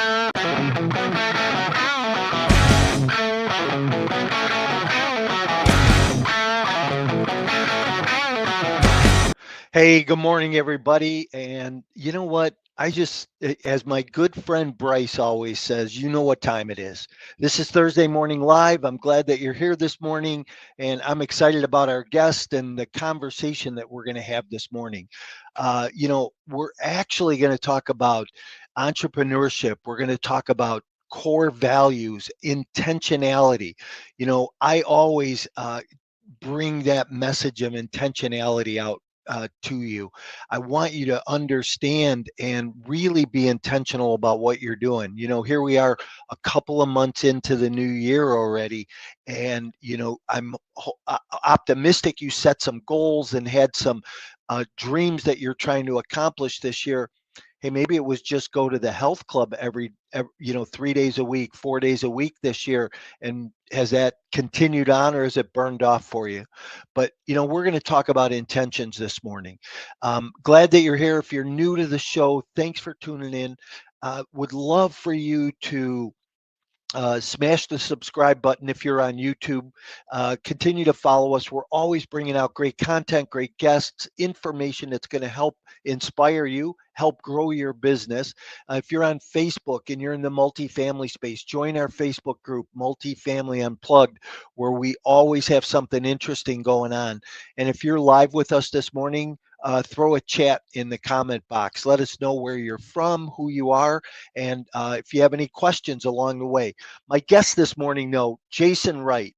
Hey, good morning, everybody. And you know what? As my good friend Bryce always says, you know what time it is. This is Thursday Morning Live. I'm glad that you're here this morning, and I'm excited about our guest and the conversation that we're going to have this morning. We're actually going to talk about entrepreneurship. We're going to talk about core values, intentionality. I always bring that message of intentionality out to you. I want you to understand and really be intentional about what you're doing. Here we are a couple of months into the new year already. And, I'm optimistic you set some goals and had some dreams that you're trying to accomplish this year. Hey, maybe it was just go to the health club every 3 days a week, 4 days a week this year. And has that continued on, or is it burned off for you? But, we're going to talk about intentions this morning. Glad that you're here. If you're new to the show, thanks for tuning in. Would love for you to smash the subscribe button if you're on YouTube. Continue to follow us. We're always bringing out great content, great guests, information that's going to help inspire you, help grow your business. If you're on Facebook and you're in the multifamily space, join our Facebook group, Multifamily Unplugged, where we always have something interesting going on. And if you're live with us this morning, throw a chat in the comment box. Let us know where you're from, who you are, and if you have any questions along the way. My guest this morning, Jason Wright.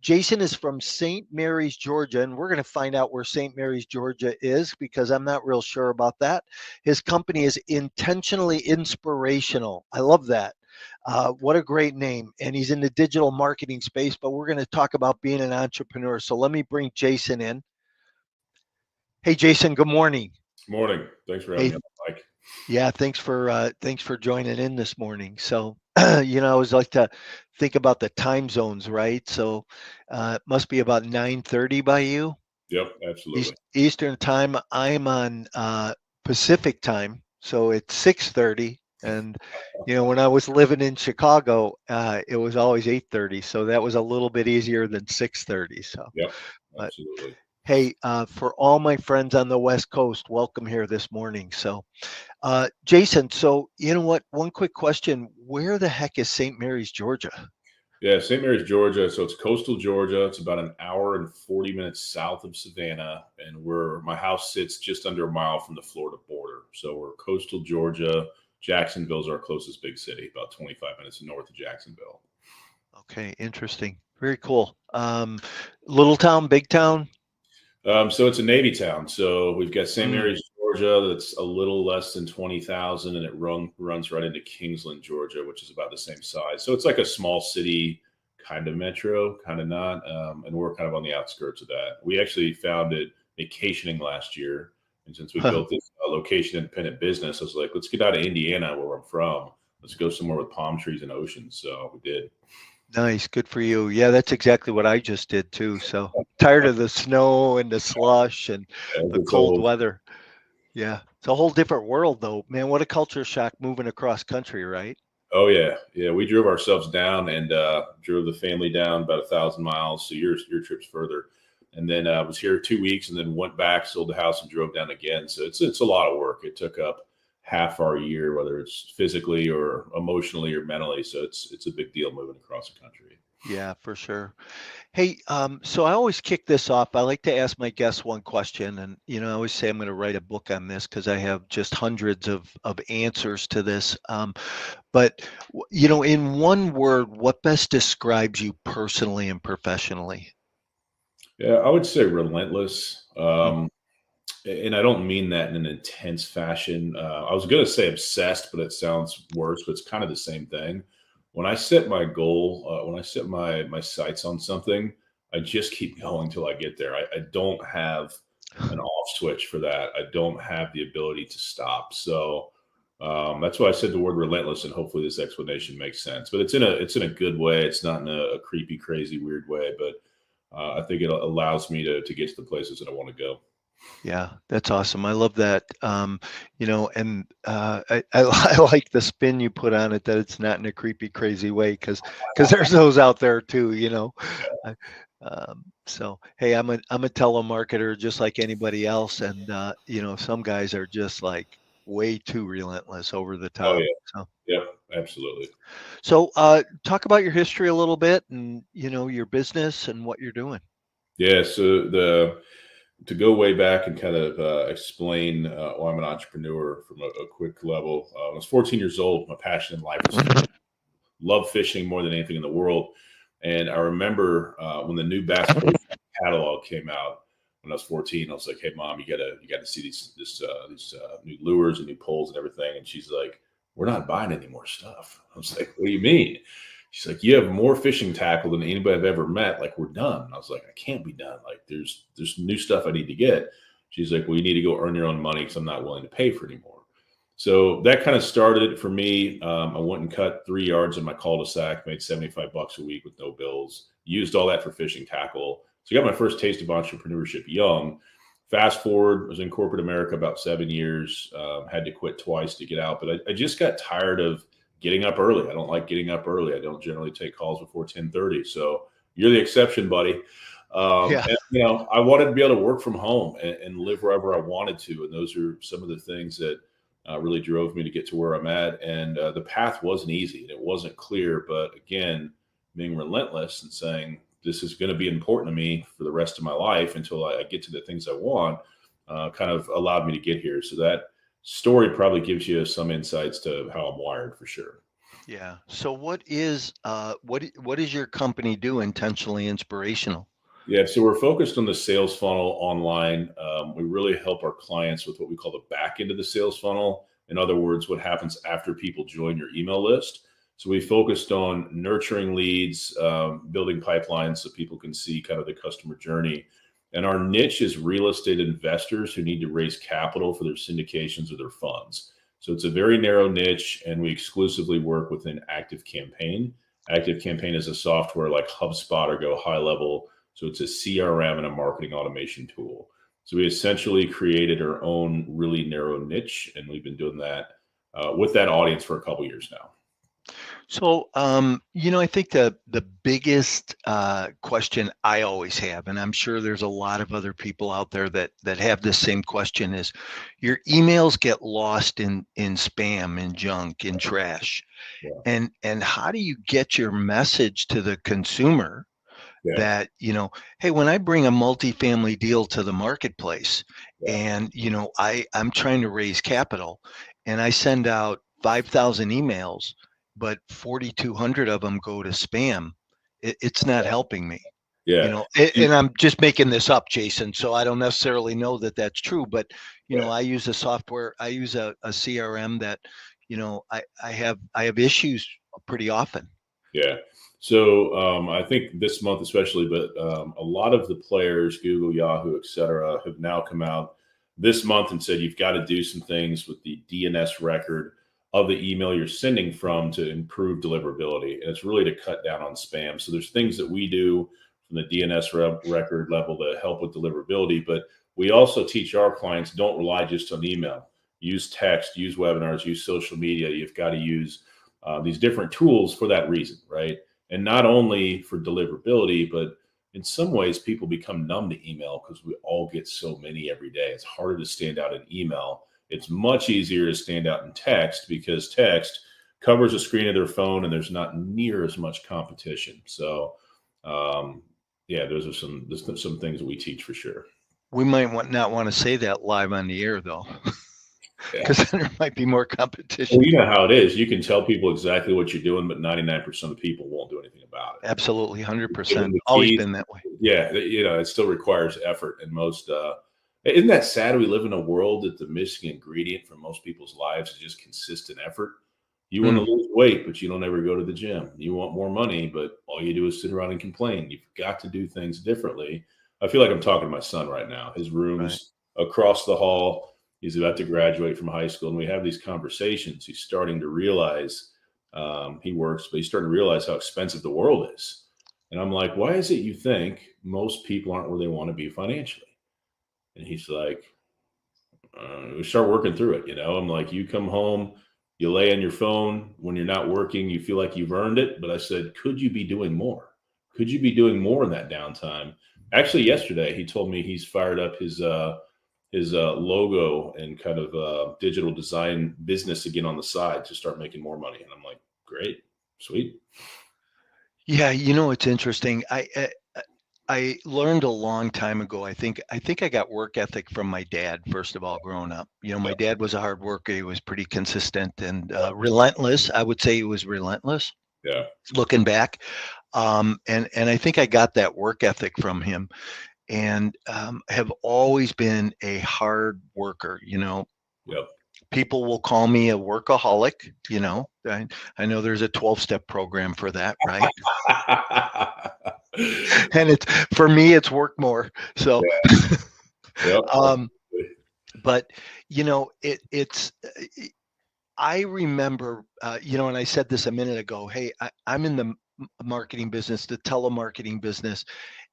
Jason is from St. Mary's, Georgia, and we're going to find out where St. Mary's, Georgia is because I'm not real sure about that. His company is Intentionally Inspirational. I love that. What a great name. And he's in the digital marketing space, but we're going to talk about being an entrepreneur. So let me bring Jason in. Hey, Jason, good morning. Morning. Thanks for having me on, Mike. Yeah, thanks for joining in this morning. So, I always like to think about the time zones, right? So, it must be about 9:30 by you. Yep, absolutely. Eastern time. I'm on Pacific time, so it's 6:30. And when I was living in Chicago, it was always 8:30. So that was a little bit easier than 6:30. So, Yep, absolutely. Hey, for all my friends on the West Coast, welcome here this morning. So, Jason, so you know what? One quick question. Where the heck is St. Mary's, Georgia? Yeah, St. Mary's, Georgia. So it's coastal Georgia. It's about an hour and 40 minutes south of Savannah. And my house sits just under a mile from the Florida border. So we're coastal Georgia. Jacksonville's our closest big city, about 25 minutes north of Jacksonville. Okay, interesting. Very cool. Little town, big town? So it's a Navy town. So we've got St. Mary's, Georgia, that's a little less than 20,000, and it runs right into Kingsland, Georgia, which is about the same size. So it's like a small city, kind of metro, kind of not. And we're kind of on the outskirts of that. We actually found it vacationing last year. And since we built this location independent business, I was like, let's get out of Indiana, where I'm from. Let's go somewhere with palm trees and oceans. So we did. Nice. Good for you. Yeah, that's exactly what I just did too. So tired of the snow and the slush and the cold weather. Yeah. It's a whole different world though, man. What a culture shock moving across country, right? Oh yeah. Yeah. We drove ourselves down and drove the family down about 1,000 miles. So your trip's further. And then I was here 2 weeks and then went back, sold the house and drove down again. So it's a lot of work. It took up half our year, whether it's physically or emotionally or mentally. So it's a big deal moving across the country. Yeah, for sure. Hey, so I always kick this off. I like to ask my guests one question, and I always say I'm going to write a book on this because I have just hundreds of answers to this. But in one word, what best describes you personally and professionally? Yeah, I would say relentless. And I don't mean that in an intense fashion. I was going to say obsessed, but it sounds worse, but it's kind of the same thing. When I set my goal, when I set my sights on something, I just keep going till I get there. I don't have an off switch for that. I don't have the ability to stop. So that's why I said the word relentless, and hopefully this explanation makes sense. But it's in a good way. It's not in a creepy, crazy, weird way. But I think it allows me to get to the places that I want to go. Yeah, that's awesome. I love that. And I like the spin you put on it that it's not in a creepy, crazy way because there's those out there too. I, so hey, I'm a telemarketer just like anybody else, and some guys are just like way too relentless, over the Oh top. yeah, So yep, absolutely. talk about your history a little bit, and your business and what you're doing. Yeah, so the to go way back and kind of explain why I'm an entrepreneur from a quick level. When I was 14 years old. My passion in life was love fishing more than anything in the world. And I remember when the new Bass Pro catalog came out when I was 14. I was like, "Hey, mom, you gotta see these new lures and new poles and everything." And she's like, "We're not buying any more stuff." I was like, "What do you mean?" She's like, "You have more fishing tackle than anybody I've ever met. Like, we're done." And I was like, "I can't be done. Like, there's new stuff I need to get." She's like, "Well, you need to go earn your own money because I'm not willing to pay for it anymore." So that kind of started it for me. I went and cut 3 yards in my cul-de-sac, made 75 bucks a week with no bills, used all that for fishing tackle. So I got my first taste of entrepreneurship young. Fast forward, I was in corporate America about 7 years, had to quit twice to get out, but I just got tired of getting up early. I don't like getting up early. I don't generally take calls before 10:30. So you're the exception, buddy. Yeah. I wanted to be able to work from home and live wherever I wanted to. And those are some of the things that really drove me to get to where I'm at. And the path wasn't easy and it wasn't clear. But again, being relentless and saying, this is going to be important to me for the rest of my life until I get to the things I want, kind of allowed me to get here. So that story probably gives you some insights to how I'm wired for sure. Yeah. So what does your company do, Intentionally Inspirational? Yeah, so we're focused on the sales funnel online. We really help our clients with what we call the back end of the sales funnel. In other words, what happens after people join your email list. So we focused on nurturing leads, building pipelines so people can see kind of the customer journey. And our niche is real estate investors who need to raise capital for their syndications or their funds. So it's a very narrow niche, and we exclusively work within Active Campaign. Active Campaign is a software like HubSpot or Go High Level, so it's a CRM and a marketing automation tool. So we essentially created our own really narrow niche, and we've been doing that with that audience for a couple years now. So, I think the biggest question I always have, and I'm sure there's a lot of other people out there that have this same question, is your emails get lost in spam, in junk, in trash, Yeah, and how do you get your message to the consumer yeah, that, hey, when I bring a multifamily deal to the marketplace, yeah, and I'm trying to raise capital, and I send out 5,000 emails, but 4,200 of them go to spam, it's not helping me. yeah. And I'm just making this up, Jason, so I don't necessarily know that that's true, but Yeah. I use a CRM that, I have issues pretty often. Yeah. So I think this month especially, but a lot of the players, Google, Yahoo, et cetera, have now come out this month and said you've got to do some things with the DNS record of the email you're sending from to improve deliverability. And it's really to cut down on spam. So there's things that we do from the DNS record level to help with deliverability, but we also teach our clients don't rely just on email. Use text, use webinars, use social media. You've got to use these different tools for that reason, right? And not only for deliverability, but in some ways, people become numb to email because we all get so many every day. It's harder to stand out in email. It's much easier to stand out in text because text covers the screen of their phone and there's not near as much competition. So, um, yeah, there's some things that we teach for sure. We might not want to say that live on the air, though, Yeah. because then there might be more Well, competition. you know how it is. You can tell people exactly what you're doing, but 99% of people won't do anything about it. Absolutely, Give 100%. them the Always keys. been that way. Yeah, it still requires effort, and most. Isn't that sad? We live in a world that the missing ingredient for most people's lives is just consistent effort. You want to Mm, lose weight, but you don't ever go to the gym. You want more money, but all you do is sit around and complain. You've got to do things differently. I feel like I'm talking to my son right now. His right. room's across the hall. He's about to graduate from high school, and we have these conversations. He's starting to realize he works, but he's starting to realize how expensive the world is. And I'm like, why is it you think most people aren't where they want to be financially? And he's like, we start working through it. I'm like, you come home, you lay on your phone when you're not working, you feel like you've earned it. But I said, could you be doing more? Could you be doing more in that downtime? Actually, yesterday he told me he's fired up his logo and kind of digital design business again on the side to start making more money. And I'm like, great, sweet. Yeah, it's interesting. I learned a long time ago. I think I got work ethic from my dad, first of all, growing up. My dad was a hard worker. He was pretty consistent and relentless. I would say he was relentless Yeah. looking back. And I think I got that work ethic from him, and have always been a hard worker. Yep. People will call me a workaholic. I know there's a 12-step program for that, right? And for me, it's work more. So, Yeah. Yep. But it's. I remember, and I said this a minute ago. Hey, I'm in the marketing business, the telemarketing business,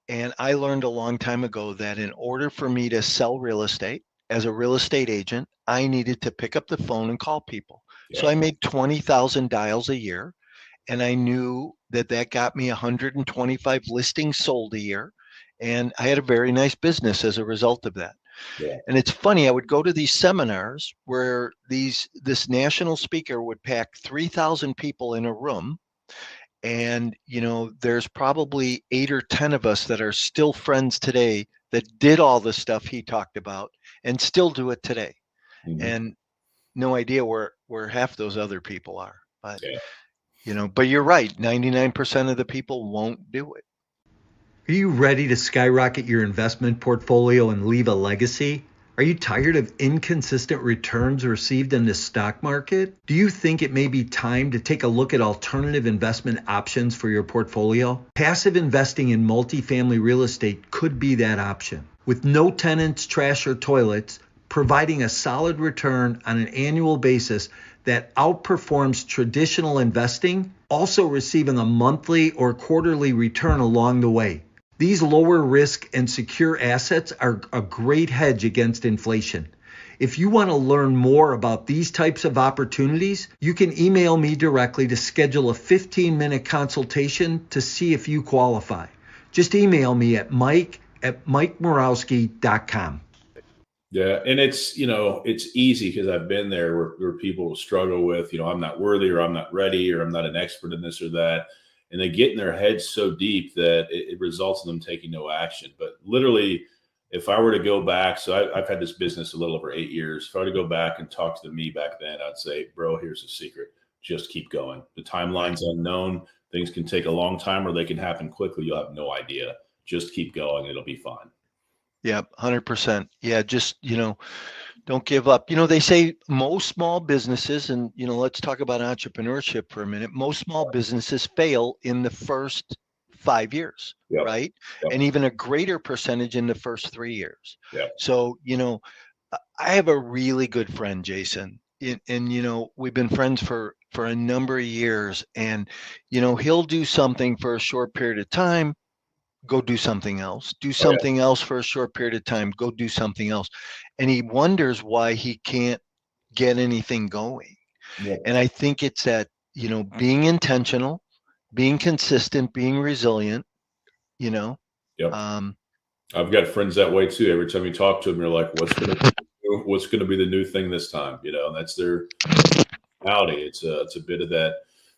and I learned a long time ago that in order for me to sell real estate as a real estate agent, I needed to pick up the phone and call people. So Yeah. I made 20,000 dials a year, and I knew that got me 125 listings sold a year, and I had a very nice business as a result of that. Yeah. And it's funny, I would go to these seminars where this national speaker would pack 3,000 people in a room, and there's probably 8 or 10 of us that are still friends today that did all the stuff he talked about and still do it today. Mm-hmm. And no idea where half those other people are. But Yeah. but you're right, 99% of the people won't do it. Are you ready to skyrocket your investment portfolio and leave a legacy? Are you tired of inconsistent returns received in the stock market? Do you think it may be time to take a look at alternative investment options for your portfolio? Passive investing in multifamily real estate could be that option. With no tenants, trash, or toilets, providing a solid return on an annual basis that outperforms traditional investing, also receiving a monthly or quarterly return along the way. These lower risk and secure assets are a great hedge against inflation. If you want to learn more about these types of opportunities, you can email me directly to schedule a 15-minute consultation to see if you qualify. Just email me at mike@mikemorawski.com. Yeah, and it's easy because I've been there where people struggle with I'm not worthy, or I'm not ready, or I'm not an expert in this or that, and they get in their heads so deep that it results in them taking no action. But literally, if I were to go back, so I've had this business a little over 8 years. If I were to go back and talk to me back then, I'd say, bro, here's the secret: just keep going. The timeline's unknown. Things can take a long time, or they can happen quickly. You'll have no idea. Just keep going; it'll be fine. Yeah, 100%. Yeah, just, don't give up. They say most small businesses, and, let's talk about entrepreneurship for a minute. Most small businesses fail in the first 5 years, Yep. right? Yep. And even a greater percentage in the first 3 years. Yep. So, I have a really good friend, Jason, and we've been friends for a number of years, and, he'll do something for a short period of time, go do something else, do something else for a short period of time, go do something else. And he wonders why he can't get anything going. Yeah. And I think it's that, being intentional, being consistent, being resilient, Yep. Um, I've got friends that way too. Every time you talk to them, you're like, what's going to be the new thing this time? And that's their personality. It's a bit of that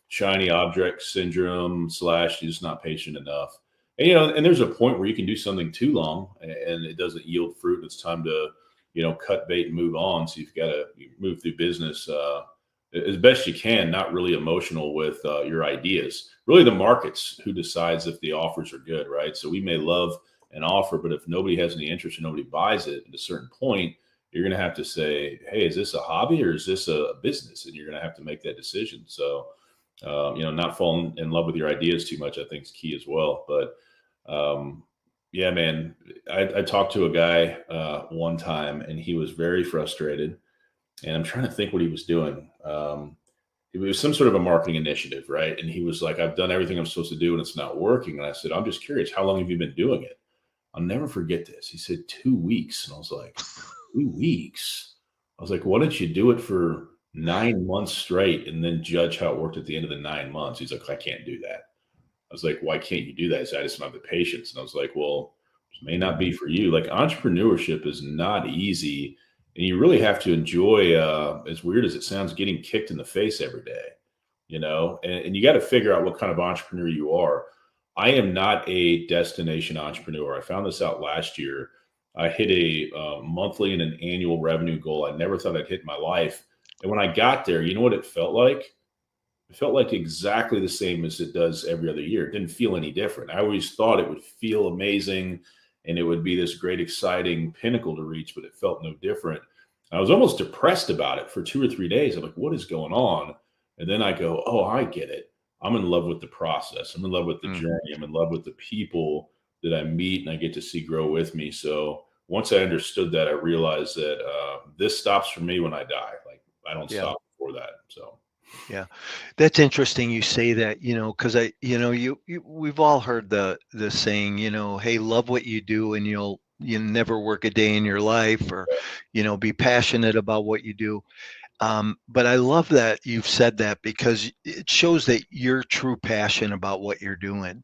shiny object syndrome / you're just not patient enough. And and there's a point where you can do something too long and it doesn't yield fruit. It's time to cut bait and move on. So you've got to move through business as best you can, not really emotional with your ideas. Really, the market's who decides if the offers are good, right? So we may love an offer, but if nobody has any interest or nobody buys it at a certain point, you're going to have to say, hey, is this a hobby or is this a business? And you're going to have to make that decision. So not falling in love with your ideas too much, I think, is key as well. But yeah, man, I talked to a guy one time and he was very frustrated, and I'm trying to think what he was doing. It was some sort of a marketing initiative, right? And he was like, I've done everything I'm supposed to do and it's not working. And I said, I'm just curious, how long have you been doing it? I'll never forget this. He said 2 weeks. And I was like, 2 weeks? I was like, why don't you do it for 9 months straight and then judge how it worked at the end of the 9 months? He's like, I can't do that. I was like, why can't you do that? He said, I just don't have the patience. And I was like, well, it may not be for you. Like, entrepreneurship is not easy. And you really have to enjoy, as weird as it sounds, getting kicked in the face every day, and you got to figure out what kind of entrepreneur you are. I am not a destination entrepreneur. I found this out last year. I hit a monthly and an annual revenue goal I never thought I'd hit in my life. And when I got there, you know what it felt like? It felt like exactly the same as it does every other year. It didn't feel any different. I always thought it would feel amazing and it would be this great, exciting pinnacle to reach, but it felt no different. I was almost depressed about it for 2 or 3 days. I'm like, what is going on? And then I go, oh, I get it. I'm in love with the process. I'm in love with the journey. I'm in love with the people that I meet and I get to see grow with me. So once I understood that, I realized that this stops for me when I die. Like, I don't stop before that. So. Yeah, that's interesting. You say that, because we've all heard the saying, hey, love what you do and you never work a day in your life, or, be passionate about what you do. But I love that you've said that because it shows that your true passion about what you're doing.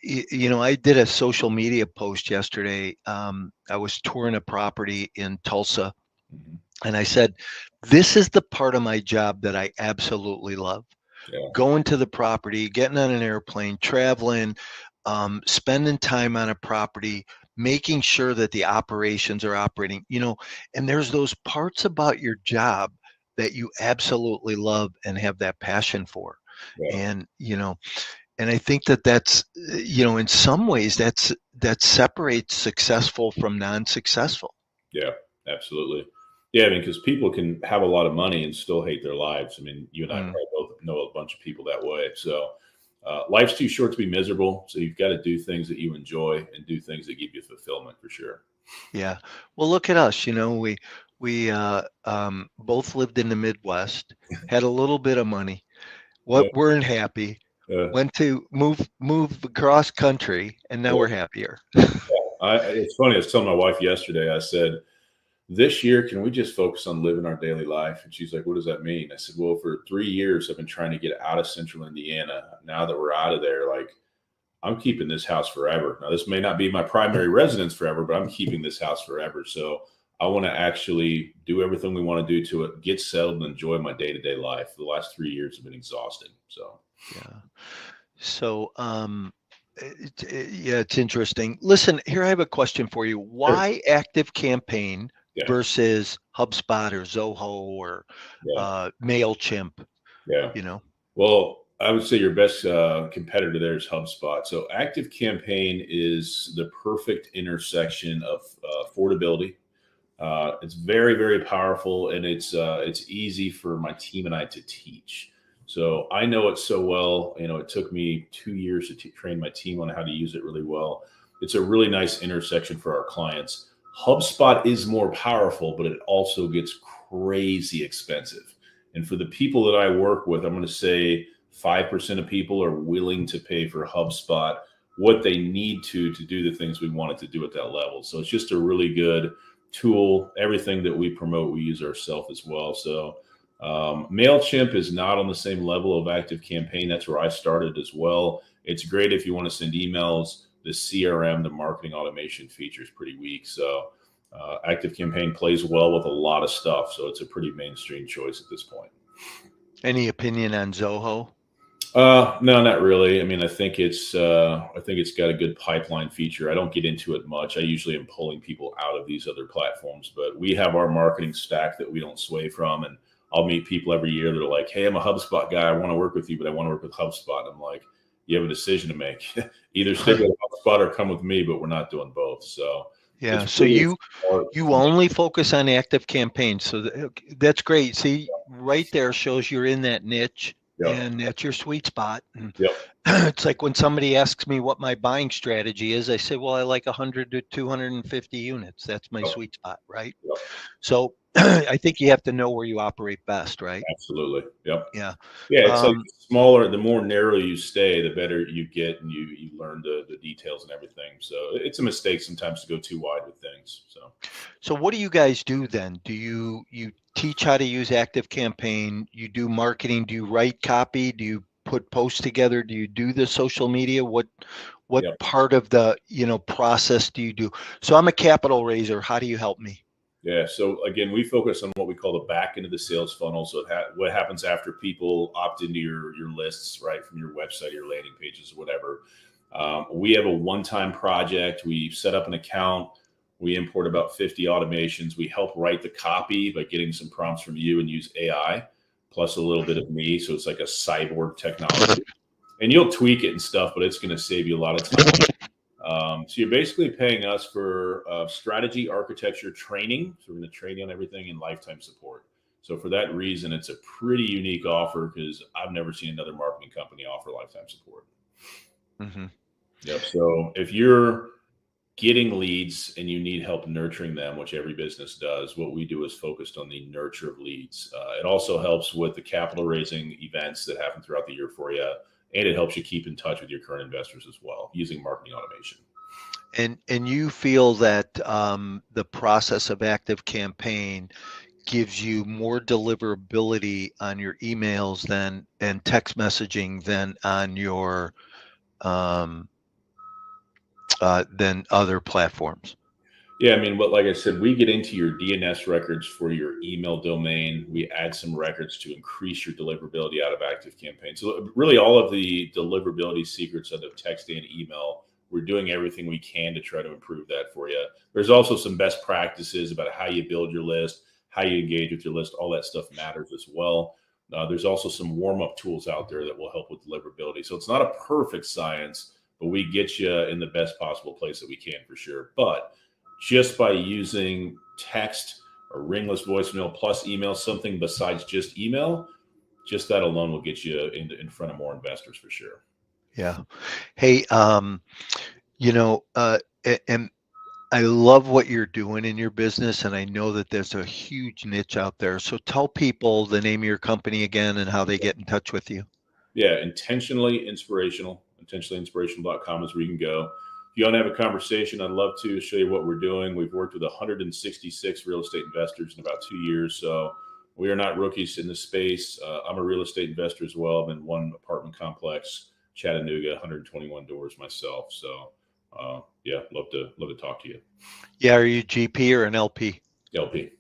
I did a social media post yesterday. I was touring a property in Tulsa. And I said, this is the part of my job that I absolutely love. Going to the property, getting on an airplane, traveling, spending time on a property, making sure that the operations are operating, and there's those parts about your job that you absolutely love and have that passion for. And, and I think that's, in some ways that separates successful from non-successful. Yeah, absolutely. Yeah, I mean, because people can have a lot of money and still hate their lives. I mean, you and I probably both know a bunch of people that way. So life's too short to be miserable. So you've got to do things that you enjoy and do things that give you fulfillment for sure. Yeah. Well, look at us. We both lived in the Midwest, had a little bit of money, weren't happy, went to move across country, and now we're happier. It's funny. I was telling my wife yesterday, I said, this year, can we just focus on living our daily life? And she's like, what does that mean? I said, well, for 3 years, I've been trying to get out of central Indiana. Now that we're out of there, like, I'm keeping this house forever. Now, this may not be my primary residence forever, but I'm keeping this house forever. So I want to actually do everything we want to do to it, get settled and enjoy my day-to-day life. The last 3 years have been exhausting. So, yeah. So, it's interesting. Listen, here I have a question for you. Why Active Campaign versus HubSpot or Zoho or MailChimp? Well, I would say your best competitor there is HubSpot. So Active Campaign is the perfect intersection of affordability. It's very, very powerful, and it's easy for my team and I to teach. So I know it so well. It took me 2 years to train my team on how to use it really well. It's a really nice intersection for our clients. HubSpot is more powerful, but it also gets crazy expensive. And for the people that I work with, I'm going to say 5% of people are willing to pay for HubSpot what they need to do the things we want it to do at that level. So it's just a really good tool. Everything that we promote, we use ourselves as well. So MailChimp is not on the same level of Active Campaign. That's where I started as well. It's great if you want to send emails. The CRM, the marketing automation feature is pretty weak. So Active Campaign plays well with a lot of stuff. So it's a pretty mainstream choice at this point. Any opinion on Zoho? No, not really. I mean, I think it's got a good pipeline feature. I don't get into it much. I usually am pulling people out of these other platforms, but we have our marketing stack that we don't sway from. And I'll meet people every year that are like, hey, I'm a HubSpot guy. I want to work with you, but I want to work with HubSpot. And I'm like, you have a decision to make. Either stick with HubSpot or come with me, but we're not doing both. So yeah. So you only focus on Active Campaign. So that's great. See, right there shows you're in that niche. And that's your sweet spot. It's like when somebody asks me what my buying strategy is, I say, well, I like 100 to 250 units. That's my sweet spot, right? So I think you have to know where you operate best, right? Absolutely. Yep. Yeah. Yeah, it's like Um, the smaller, the more narrow you stay, the better you get, and you learn the details and everything. So it's a mistake sometimes to go too wide with things. So so what do you guys do then? Do you teach how to use Active Campaign? You do marketing? Do you write copy? Do you put posts together? Do you do the social media? What yeah, part of the, process do you do? So I'm a capital raiser. How do you help me? yeah. So again, we focus on what we call the back end of the sales funnel. So what happens after people opt into your lists, right, from your website, your landing pages, whatever. We have a one-time project. We set up an account. We import about 50 automations. We help write the copy by getting some prompts from you and use AI, plus a little bit of me. So it's like a cyborg technology. And you'll tweak it and stuff, but it's going to save you a lot of time. So you're basically paying us for strategy, architecture, training. So we're going to train you on everything and lifetime support. So for that reason, it's a pretty unique offer because I've never seen another marketing company offer lifetime support. Hmm. Yep. So if you're getting leads and you need help nurturing them, which every business does, what we do is focused on the nurture of leads. It also helps with the capital raising events that happen throughout the year for you. And it helps you keep in touch with your current investors as well using marketing automation. And you feel that the process of Active Campaign gives you more deliverability on your emails than and text messaging um, than other platforms. Yeah, I mean, but like I said, we get into your DNS records for your email domain. We add some records to increase your deliverability out of Active Campaign. So really, all of the deliverability secrets out of text and email, we're doing everything we can to try to improve that for you. There's also some best practices about how you build your list, how you engage with your list. All that stuff matters as well. There's also some warm up tools out there that will help with deliverability. So it's not a perfect science, but we get you in the best possible place that we can for sure. But just by using text or ringless voicemail plus email, something besides just email, just that alone will get you in front of more investors for sure. Yeah. Hey, you know, and I love what you're doing in your business, and I know that there's a huge niche out there. So tell people the name of your company again and how they get in touch with you. Yeah, intentionally inspirational. Intentionallyinspirational.com is where you can go. If you want to have a conversation, I'd love to show you what we're doing. We've worked with 166 real estate investors in about 2 years. So we are not rookies in this space. I'm a real estate investor as well. I'm in one apartment complex, Chattanooga, 121 doors myself. So yeah, love to talk to you. Yeah, are you GP or an LP? LP.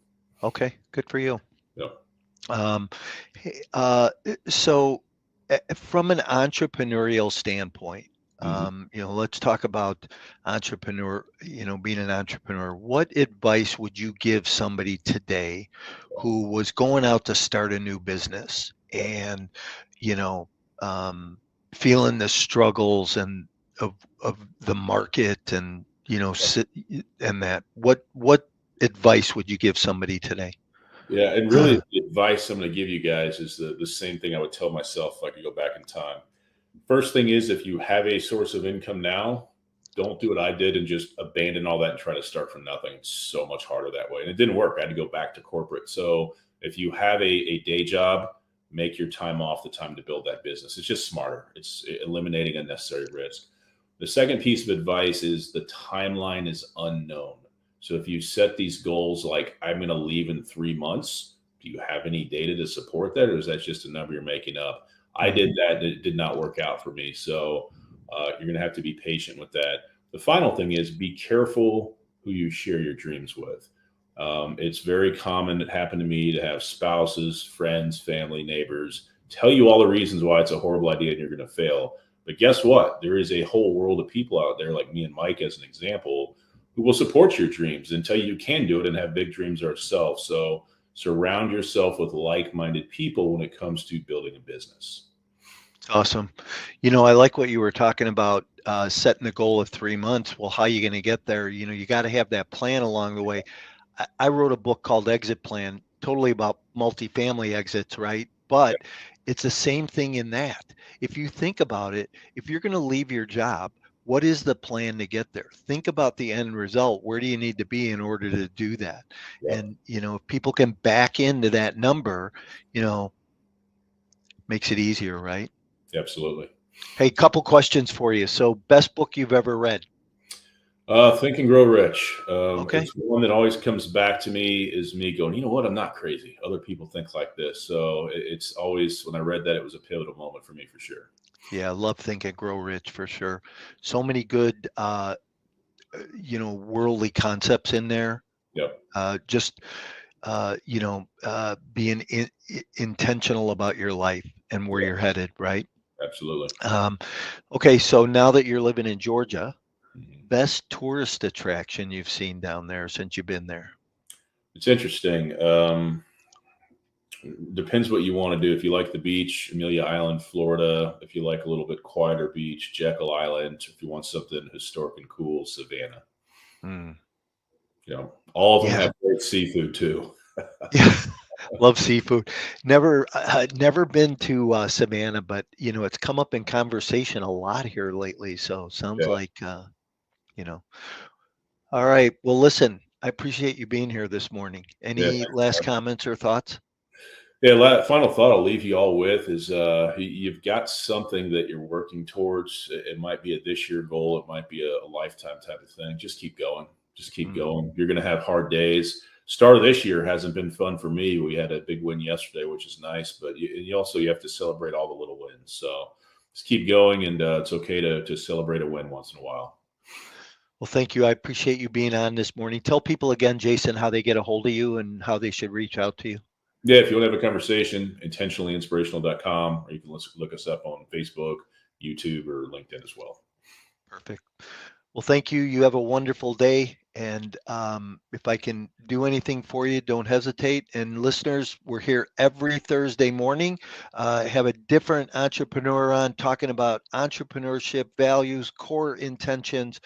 Okay, good for you. Yep. Um, hey, so from an entrepreneurial standpoint, Mhm. let's talk about being an entrepreneur. What advice would you give somebody today who was going out to start a new business and, you know, um, feeling the struggles and of the market and, and that, what advice would you give somebody today? Yeah, and really the advice I'm going to give you guys is the same thing I would tell myself if I could go back in time. First thing is if you have a source of income now, don't do what I did and just abandon all that and try to start from nothing. It's so much harder that way. And it didn't work. I had to go back to corporate. So if you have a day job, make your time off the time to build that business. It's just smarter. It's eliminating unnecessary risk. The second piece of advice is the timeline is unknown. So if you set these goals like I'm going to leave in 3 months, do you have any data to support that, or is that just a number you're making up? I did that. It did not work out for me. So you're going to have to be patient with that. The final thing is be careful who you share your dreams with. It's very common. It happened to me to have spouses, friends, family, neighbors tell you all the reasons why it's a horrible idea and you're going to fail. But guess what? There is a whole world of people out there, like me and Mike, as an example, who will support your dreams and tell you can do it and have big dreams ourselves. So surround yourself with like-minded people when it comes to building a business. Awesome. I like what you were talking about, setting the goal of 3 months. Well, how are you going to get there? You got to have that plan along the way. I wrote a book called Exit Plan, totally about multifamily exits, right? Yeah. But it's the same thing in that. If you think about it, if you're going to leave your job, what is the plan to get there? Think about the end result. Where do you need to be in order to do that? Yep. And, if people can back into that number, makes it easier, right? Absolutely. Hey, couple questions for you. So, best book you've ever read? Think and Grow Rich. Okay. It's one that always comes back to me is me going, you know what? I'm not crazy. Other people think like this. So it's always, when I read that, it was a pivotal moment for me for sure. Yeah, I love Think and Grow Rich for sure. So many good, worldly concepts in there. Yep. Just being intentional about your life and where Yep. you're headed, right? Absolutely. Okay, so now that you're living in Georgia, Mhm. best tourist attraction you've seen down there since you've been there? It's interesting. Depends what you want to do. If you like the beach, Amelia Island, Florida. If you like a little bit quieter beach, Jekyll Island. If you want something historic and cool, Savannah. Mm, All of them yeah, have great seafood too. yeah, love seafood. Never been to Savannah, but it's come up in conversation a lot here lately. So sounds Yeah. like you know. All right. Well, listen, I appreciate you being here this morning. Yeah. Any last comments or thoughts? Yeah, final thought I'll leave you all with is you've got something that you're working towards. It might be a this year goal, it might be a lifetime type of thing. Just keep going. Just keep Mm. going. You're going to have hard days. Start of this year hasn't been fun for me. We had a big win yesterday, which is nice, but you have to celebrate all the little wins. So just keep going, and it's okay to celebrate a win once in a while. Well, thank you. I appreciate you being on this morning. Tell people again, Jason, how they get a hold of you and how they should reach out to you. Yeah, if you want to have a conversation, intentionallyinspirational.com, or you can look us up on Facebook, YouTube, or LinkedIn as well. Perfect. Well, thank you. You have a wonderful day. And if I can do anything for you, don't hesitate. And listeners, we're here every Thursday morning. Have a different entrepreneur on talking about entrepreneurship, values, core intentions,